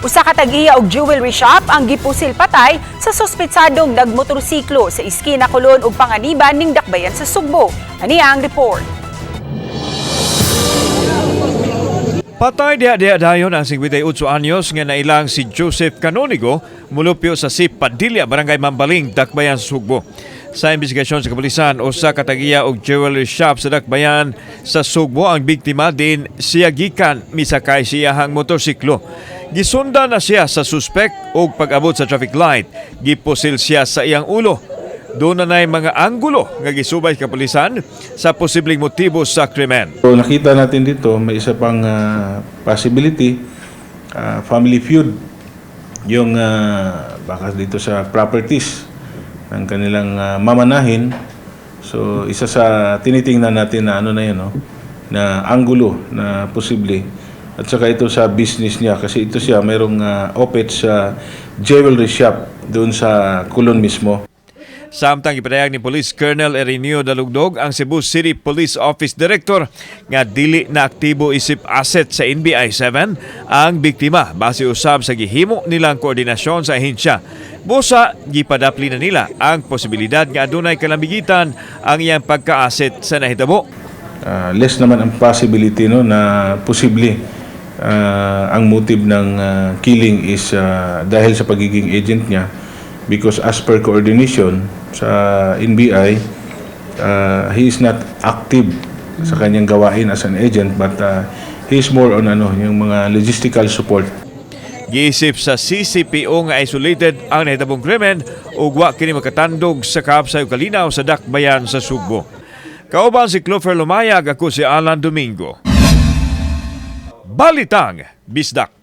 Usa ka tag-iya og jewelry shop ang gipusil patay sa suspetsadong nagmotorsiklo sa iskina Colon ug Panganiban ning Dakbayan sa Sugbo. Ani ang report. Patay diha dayon ang 58 anyos nga nailang si Joseph Canonigo mulupyo sa SIP Padilla, Barangay Mambaling, Dakbayan sa Sugbo. Sa investigasyon sa kapulisan, usa ka tag-iya og jewelry shop sa Dakbayan sa Sugbo ang biktima din siya gikan misakay siyahang motorsiklo. Gisundan na siya sa suspect og pag-abot sa traffic light. Gipusil siya sa iyang ulo. Doon na mga anggulo nga gisubay sa kapulisan sa posibleng motibo sa krimen. So, nakita natin dito may isa pang possibility, family feud, yung baka dito sa properties ng kanilang mamanahin. So isa sa tinitingnan natin na na anggulo na posible. At saka ito sa business niya kasi ito siya mayroong opet sa jewelry shop doon sa Colon mismo. Samtang ipinayag ni Police Colonel Erineo Dalugdog ang Cebu City Police Office Director nga dili na aktibo isip asset sa NBI 7 ang biktima base usab sa gihimo nilang koordinasyon sa ahensya. Busa, gipadapli na nila ang posibilidad nga adunay kalambigitan ang iyang pagka-asset sa nahitabo. Less naman ang possibility na posible ang motive ng killing is dahil sa pagiging agent niya. Because as per coordination sa NBI, he is not active sa kanyang gawain as an agent but he is more on yung mga logistical support. Giisip sa CCPO nga isolated ang nahitabong krimen ug wa kini makatandog sa kaabsay ug kalinaw sa Dakbayan sa Sugbo. Kauban si Clover Lumayag, ako si Alan Domingo. Balitang Bisdak.